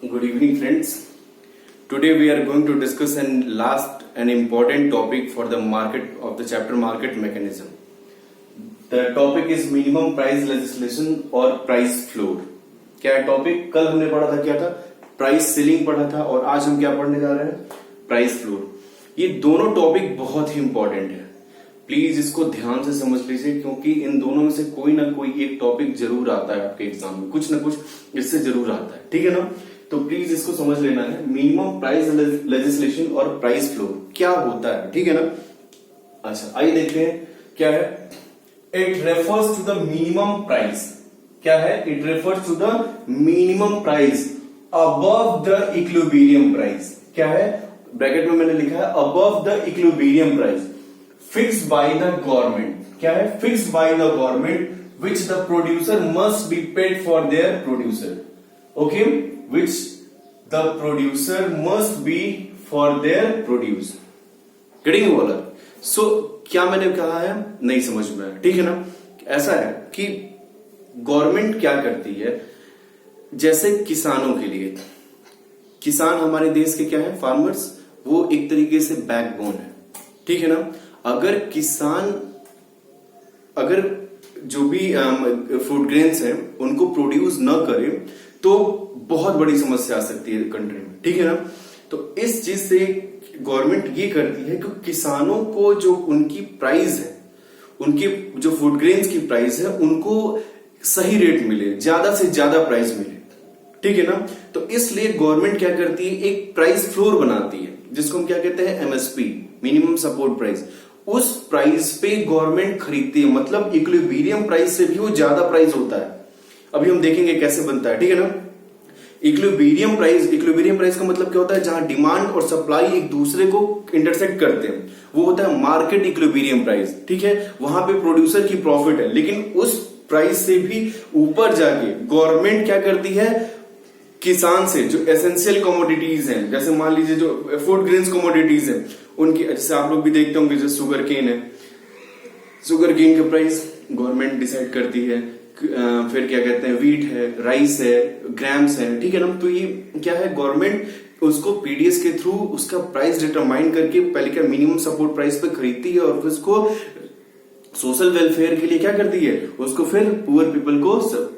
Good evening, friends. Today we are going to discuss an important topic for the market of the chapter market mechanism. The topic is minimum price legislation और price floor. क्या है topic? कल हमने पढ़ा था, क्या था? Price ceiling पढ़ा था और आज हम क्या पढ़ने जा रहे हैं? Price floor. ये दोनों टॉपिक बहुत ही इंपॉर्टेंट है. प्लीज इसको ध्यान से समझ लीजिए क्योंकि इन दोनों में से कोई ना कोई एक टॉपिक जरूर आता है आपके एग्जाम में, कुछ ना कुछ इससे जरूर आता है. ठीक है ना? तो प्लीज इसको समझ लेना है. मिनिमम प्राइस लेजिस्लेशन और प्राइस फ्लोर क्या होता है, ठीक है ना? अच्छा, आइए देखते हैं क्या है. It refers to the minimum price. क्या है? It refers to the minimum price above the equilibrium price. क्या है? ब्रैकेट में मैंने लिखा है above the equilibrium price fixed by the government. क्या है? Fixed by the government which the producer must be paid for their producer. Okay, which the producer must be for their produce. Getting बोला. So क्या मैंने कहा है नहीं समझ में आया, ठीक है ना? ऐसा है कि गवर्नमेंट क्या करती है, जैसे किसानों के लिए, किसान हमारे देश के क्या है? फार्मर्स. वो एक तरीके से बैकबोन है, ठीक है ना? अगर किसान, अगर जो भी फूड ग्रेन्स है उनको प्रोड्यूस न करे तो बहुत बड़ी समस्या आ सकती है कंट्री में, ठीक है ना? तो इस चीज से गवर्नमेंट ये करती है कि किसानों को जो उनकी प्राइस है, उनके जो फूड ग्रेन्स की प्राइस है, उनको सही रेट मिले, ज्यादा से ज्यादा प्राइस मिले, ठीक है ना? तो इसलिए गवर्नमेंट क्या करती है, एक प्राइस फ्लोर बनाती है जिसको हम क्या कहते हैं? MSP, minimum support price. उस प्राइस पे गवर्नमेंट खरीदती है, मतलब इक्विलिब्रियम प्राइस से भी वो ज्यादा प्राइस होता है. अभी हम देखेंगे कैसे बनता है, ठीक है ना? इक्विलिब्रियम प्राइस का मतलब क्या होता है? जहां डिमांड और सप्लाई एक दूसरे को इंटरसेक्ट करते हैं, वो होता है मार्केट इक्विलिब्रियम प्राइस, ठीक है? वहां पे प्रोड्यूसर की प्रॉफिट है, लेकिन उस प्राइस से भी ऊपर जाके गवर्नमेंट क्या करती है, किसान से जो एसेंशियल कमोडिटीज हैं, जैसे मान लीजिए जो फूड ग्रेन्स कमोडिटीज हैं उनकी, जैसे आप लोग भी देखते होंगे जो शुगर केन है, शुगर केन का प्राइस गवर्नमेंट डिसाइड करती है. फिर क्या कहते हैं, वीट है, राइस है, ग्राम्स है, ठीक है ना? तो ये क्या है, गवर्नमेंट उसको पीडीएस के थ्रू उसका प्राइस डिटरमाइन करके पहले क्या मिनिमम सपोर्ट प्राइस पे खरीदती है और फिर उसको सोशल वेलफेयर के लिए क्या करती है, उसको फिर पुअर पीपल को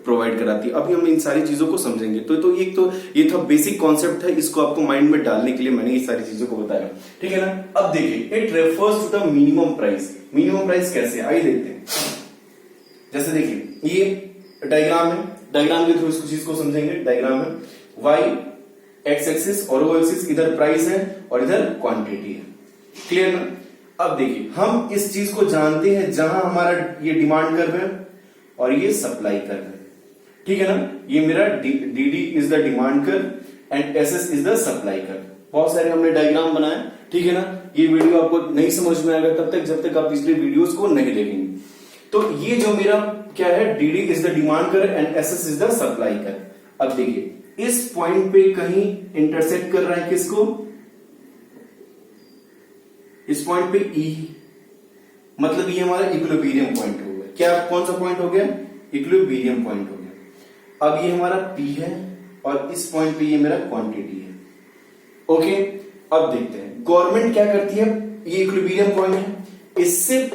प्रोवाइड कराती है. अभी हम इन सारी चीजों को समझेंगे. तो ये था बेसिक कॉन्सेप्ट है, इसको आपको माइंड में डालने के लिए मैंने ये सारी चीजों को बताया, ठीक है ना? अब देखिए, it refers to the minimum price. Minimum price कैसे, आइए देखते हैं. जैसे देखिए, ये डायग्राम है, डायग्राम के थ्रू इस चीज को समझेंगे. डायग्राम है, वाई एक्स एक्सिस और ओ एक्सिस, इधर प्राइस है और इधर क्वांटिटी है. क्लियर ना? अब देखिए, हम इस चीज को जानते हैं जहां हमारा ये डिमांड कर्व है और ये सप्लाई कर्व है, ठीक है ना? ये मेरा D is the demand curve and S S is the supply curve. बहुत सारे हमने डायग्राम बनाए, ठीक है ना? ये वीडियो आपको नहीं समझ में आएगा तब तक जब तक आप पिछले वीडियोस को नहीं देखेंगे. तो ये जो मेरा क्या है, D is the demand curve and S S is the supply curve. अब देखिए, इस पॉइंट पे कहीं इंटरसेक्ट कर रहा है किसको? इस पॉइंट पे ई, मतलब ये हमारा इक्विलिब्रियम पॉइंट हो गया. क्या, कौन सा पॉइंट हो गया? इक्विलिब्रियम पॉइंट हो गया. अब ये हमारा पी है और इस पॉइंट पे ये मेरा क्वांटिटी है. ओके, अब देखते हैं गवर्नमेंट क्या करती है. ये इक्विलिब्रियम पॉइंट है, इससे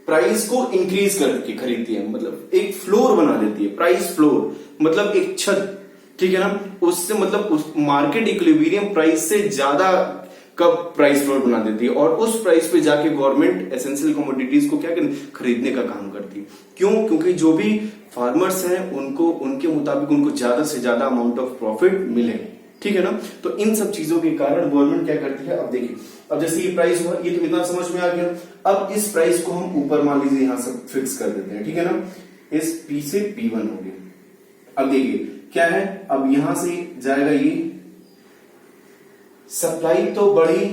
प्राइस को इंक्रीज करके खरीदती है, मतलब एक फ्लोर बना देती है. प्राइस फ्लोर मतलब एक छत, ठीक है ना? उससे मतलब उस मार्केट इक्विलिब्रियम प्राइस से ज्यादा कब प्राइस फ्लोर बना देती है और उस प्राइस पे जाके गवर्नमेंट एसेंशियल कमोडिटीज को क्या खरीदने का काम करती है. क्यों? क्योंकि जो भी फार्मर्स हैं उनको उनके मुताबिक उनको ज्यादा से ज्यादा अमाउंट ऑफ प्रॉफिट मिले, ठीक है ना? तो इन सब चीजों के कारण गवर्नमेंट क्या करती है. अब देखिए, अब जैसे ये प्राइस हुआ, ये तो इतना समझ में आ गया. अब इस प्राइस को हम ऊपर मान लीजिए यहां से फिक्स कर देते हैं, ठीक है ना? इस पी से P1 हो गया. अब देखिए क्या है, अब यहां से जाएगा ये, सप्लाई तो बढ़ी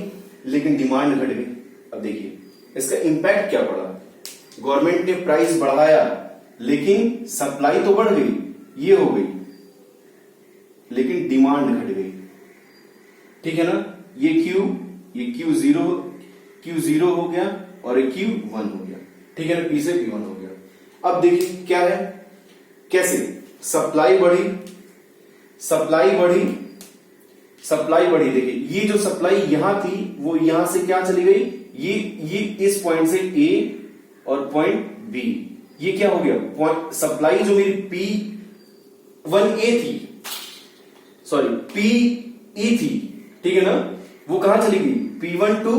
लेकिन डिमांड घट गई. अब देखिए इसका इंपैक्ट क्या पड़ा. गवर्नमेंट ने प्राइस बढ़ाया लेकिन सप्लाई तो बढ़ गई, ये हो गई, लेकिन डिमांड घट गई, ठीक है ना? ये Q0 हो गया और ये Q1 हो गया, ठीक है ना? P से P1 हो गया. अब देखिए क्या है, कैसे सप्लाई बढ़ी सप्लाई बढ़ी, देखिए ये जो सप्लाई यहां थी वो यहां से क्या चली गई, ये इस पॉइंट से ए और पॉइंट बी, ये क्या हो गया, पॉइंट सप्लाई जो मेरी P1A थी, सॉरी PE थी, ठीक है ना, वो कहां चली गई, P1 टू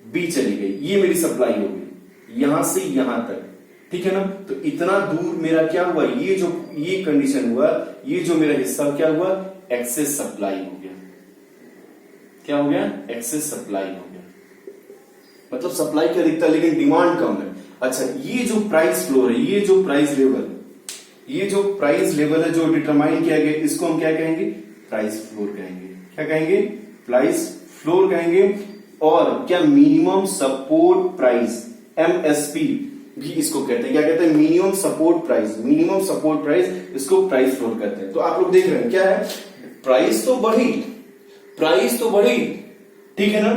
B चली गई, ये मेरी सप्लाई हो गई यहां से यहां तक, ठीक है ना। तो इतना दूर मेरा क्या हुआ, ये कंडीशन हुआ, ये जो मेरा हिस्सा क्या हुआ, एक्सेस सप्लाई हो गया, क्या हो गया, एक्सेस सप्लाई हो गया, मतलब सप्लाई की अधिकता लेकिन डिमांड कम है। अच्छा, ये जो प्राइस फ्लोर है, ये जो प्राइस लेवल है जो डिटरमाइन किया गया, इसको हम क्या कहेंगे, प्राइस फ्लोर कहेंगे, क्या कहेंगे, प्राइस फ्लोर कहेंगे। और क्या, मिनिमम सपोर्ट प्राइस, MSP भी इसको कहते हैं, क्या कहते हैं, मिनिमम सपोर्ट प्राइस, इसको प्राइस फ्लोर कहते हैं। तो आप लोग देख रहे हैं क्या है, प्राइस तो बढ़ी, ठीक है ना,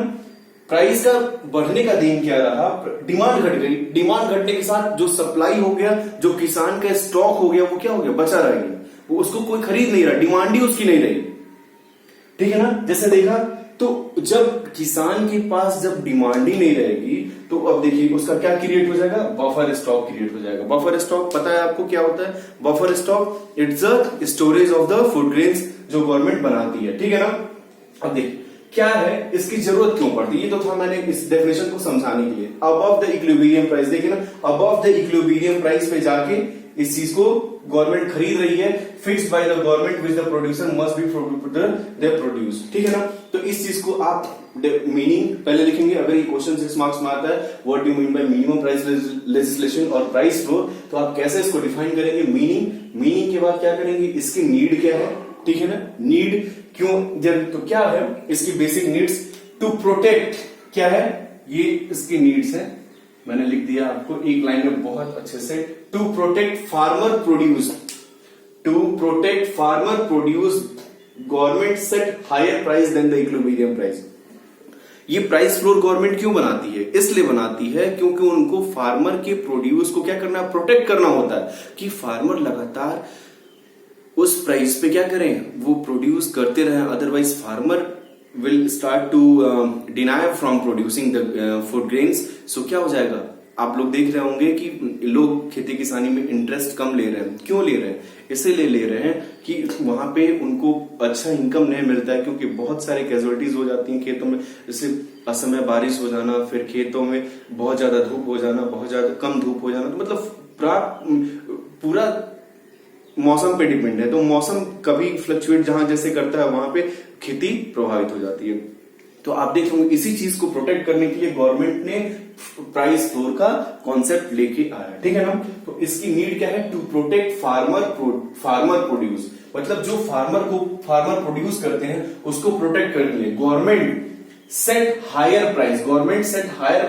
प्राइस का बढ़ने का देन क्या रहा, डिमांड घट गई, डिमांड घटने के साथ जो सप्लाई हो गया, जो किसान का स्टॉक हो गया, वो क्या हो गया, बचा रह गया, वो उसको कोई खरीद नहीं रहा, डिमांड ही उसकी नहीं रही, ठीक है ना। जैसे देखा, तो जब किसान के पास जब डिमांड ही नहीं रहेगी, तो अब देखिए उसका क्या क्रिएट हो जाएगा, बफर स्टॉक क्रिएट हो जाएगा। बफर स्टॉक पता है आपको क्या होता है, buffer stock it's a storage of the food grains जो गवर्नमेंट बनाती है, ठीक है ना। अब देखिए क्या है, इसकी जरूरत क्यों पड़ती है, ये तो था मैंने इस डेफिनेशन को समझाने के लिए। अबव द इक्विलिब्रियम प्राइस, देखिए ना, अबव द इक्विलिब्रियम प्राइस पे जाके इस चीज को गवर्नमेंट खरीद रही है, fixed by the government which the producer must B they produce, ठीक है ना। तो इस चीज को आप मीनिंग पहले लिखेंगे, अगर ये क्वेश्चन 6 मार्क्स में आता है, what do mean by minimum price legislation और प्राइस फ्लोर, तो आप कैसे इसको डिफाइन करेंगे, मीनिंग के बाद क्या करेंगे, इसकी नीड क्या है, ठीक है ना, नीड क्यों, जब तो क्या है इसकी बेसिक नीड्स, टू प्रोटेक्ट, क्या है, ये इसकी नीड्स है, मैंने लिख दिया आपको एक लाइन में बहुत अच्छे से, to protect farmer produce government set higher price than the equilibrium price. ये प्राइस फ्लोर गवर्नमेंट क्यों बनाती है, इसलिए बनाती है क्योंकि उनको फार्मर के प्रोड्यूस को क्या करना है, प्रोटेक्ट करना होता है, कि फार्मर लगातार उस प्राइस पे क्या करें, वो प्रोड्यूस करते रहे, otherwise farmer will start to deny from producing the food grains. So क्या हो जाएगा, आप लोग देख रहे होंगे कि लोग खेती किसानी में इंटरेस्ट कम ले रहे हैं, क्यों ले रहे हैं, इसलिए ले रहे हैं कि वहां पे उनको अच्छा इनकम नहीं मिलता है, क्योंकि बहुत सारे कैजुअलिटीज हो जाती हैं खेतों में, जैसे असमय बारिश हो जाना, फिर खेतों में बहुत ज्यादा धूप हो जाना, बहुत ज्यादा कम धूप हो जाना, तो मतलब पूरा मौसम पे डिपेंड है। तो मौसम कभी फ्लक्चुएट जहां जैसे करता है, वहां पे खेती प्रभावित हो जाती है। तो आप देख रहे इसी चीज को प्रोटेक्ट करने के लिए गवर्नमेंट ने प्राइस फ्लोर का कॉन्सेप्ट लेके आया, ठीक है ना। तो इसकी नीड क्या है, टू प्रोटेक्ट फार्मर प्रोड्यूस, मतलब जो फार्मर प्रोड्यूस करते हैं उसको प्रोटेक्ट करने के लिए government set higher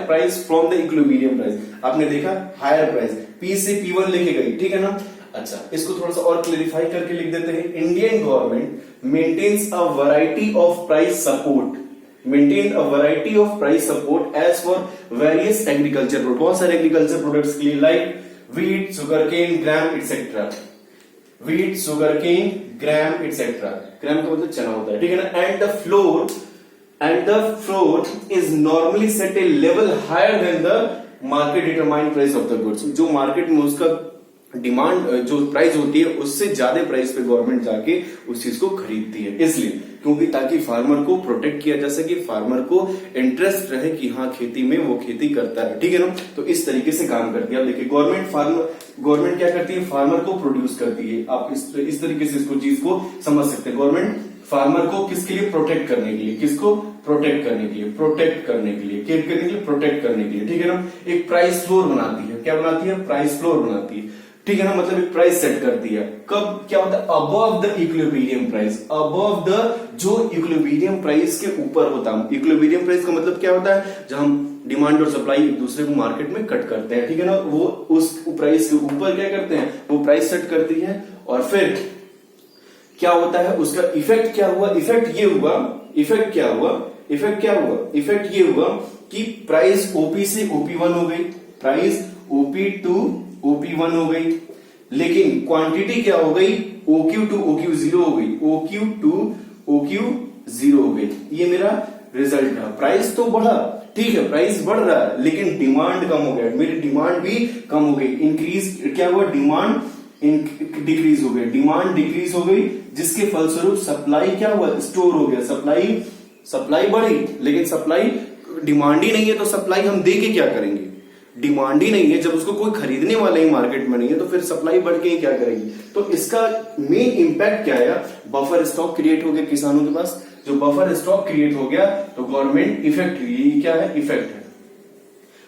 price from the equilibrium price. आपने देखा हायर प्राइस, P से P1 लेके गई, ठीक है ना। अच्छा, इसको थोड़ा सा और क्लेरिफाई करके लिख देते हैं, Indian government maintains a variety of price support, as for various agriculture product, बहुत सारे एग्रीकल्चर प्रोडक्ट्स के लिए, like wheat, sugarcane, gram etcetera, gram का मतलब चना होता है, ठीक है ना। And the floor is normally set a level higher than the market determined price of the goods, जो मार्केट में उसका डिमांड जो प्राइस होती है उससे ज्यादा प्राइस पे गवर्नमेंट जाके उस चीज को खरीदती है, इसलिए क्योंकि ताकि फार्मर को प्रोटेक्ट किया जा सके, फार्मर को इंटरेस्ट रहे कि हाँ खेती में वो खेती करता है, ठीक है ना। तो इस तरीके से काम करती है। अब देखिए गवर्नमेंट क्या करती है, फार्मर को प्रोड्यूस करती है। आप इस तरीके से इसको चीज को समझ सकते हैं। गवर्नमेंट फार्मर को किसके लिए, प्रोटेक्ट करने के लिए, किसको प्रोटेक्ट करने के लिए, प्रोटेक्ट करने के लिए, ठीक है ना। एक प्राइस फ्लोर बनाती है, क्या बनाती है, प्राइस फ्लोर बनाती है, ठीक है ना, मतलब एक प्राइस सेट करती है। कब क्या होता है, above the equilibrium price, above the जो इक्विलिब्रियम प्राइस के ऊपर होता है। इक्विलिब्रियम प्राइस का मतलब क्या होता है, जब हम डिमांड और सप्लाई एक दूसरे को मार्केट में कट करते हैं, ठीक है ना, वो उस प्राइस के ऊपर क्या करते हैं, वो प्राइस सेट करती है। और फिर क्या होता है, उसका इफेक्ट क्या हुआ, इफेक्ट ये हुआ कि प्राइस ओपी से OP1 हो गई, प्राइस OP टू OP1 हो गई, लेकिन क्वांटिटी क्या हो गई, OQ टू OQ0 हो गई, OQ टू OQ 0 हो गई। ये मेरा रिजल्ट था। प्राइस तो बढ़ा, ठीक है, प्राइस बढ़ रहा है, लेकिन डिमांड कम हो गया, मेरी डिमांड भी कम हो गई। इंक्रीज क्या हुआ, डिमांड डिक्रीज हो गई, डिमांड डिक्रीज हो गई, जिसके फलस्वरूप सप्लाई क्या हुआ, स्टोर हो गया। सप्लाई बढ़ी, लेकिन सप्लाई डिमांड ही नहीं है, तो सप्लाई हम दे के क्या करेंगे, डिमांड ही नहीं है, जब उसको कोई खरीदने वाला ही मार्केट में नहीं है, तो फिर सप्लाई बढ़ के ही क्या करेगी। तो इसका मेन इंपैक्ट क्या आया, बफर स्टॉक क्रिएट हो गया किसानों के पास। जो बफर स्टॉक क्रिएट हो गया तो गवर्नमेंट इफेक्ट, ये क्या है, इफेक्ट है।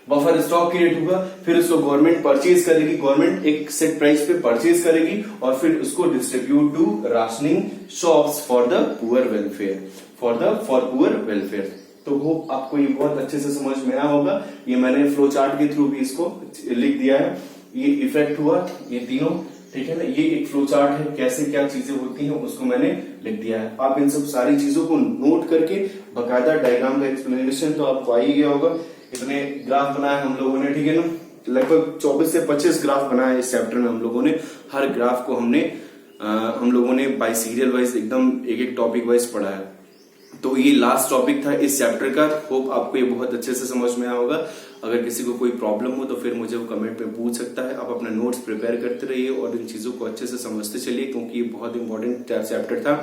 बफर स्टॉक क्रिएट होगा, फिर उसको गवर्नमेंट परचेज करेगी, गवर्नमेंट एक सेट प्राइस पे परचेज करेगी और फिर उसको distribute to rationing shops for the poor welfare, for poor welfare. तो वो आपको ये बहुत अच्छे से समझ में आया होगा। ये मैंने फ्लो चार्ट के थ्रू भी इसको लिख दिया है। ये इफेक्ट हुआ, ये तीनों, ठीक है ना, ये एक फ्लो चार्ट है, कैसे क्या चीजें होती हैं उसको मैंने लिख दिया है। आप इन सब सारी चीजों को नोट करके बकायदा डायग्राम का एक्सप्लेनेशन तो आपको आ ही गया होगा। इतने ग्राफ बनाए हम लोगों ने, ठीक है ना, लगभग 24 से 25 ग्राफ बनाए इस चैप्टर में हम लोगों ने। हर ग्राफ को हम लोगों ने बाय सीरियल वाइज एकदम एक एक टॉपिक वाइज पढ़ा है। तो ये लास्ट टॉपिक था इस चैप्टर का। होप आपको ये बहुत अच्छे से समझ में आया होगा। अगर किसी को कोई प्रॉब्लम हो तो फिर मुझे वो कमेंट में पूछ सकता है। आप अपना नोट्स प्रिपेयर करते रहिए और इन चीजों को अच्छे से समझते चलिए, क्योंकि ये बहुत इंपॉर्टेंट चैप्टर था।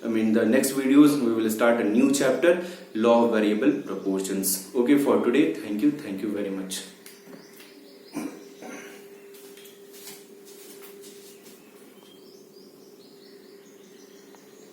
In the next videos we will start a new chapter, law of variable proportions. Okay, for today, thank you very much.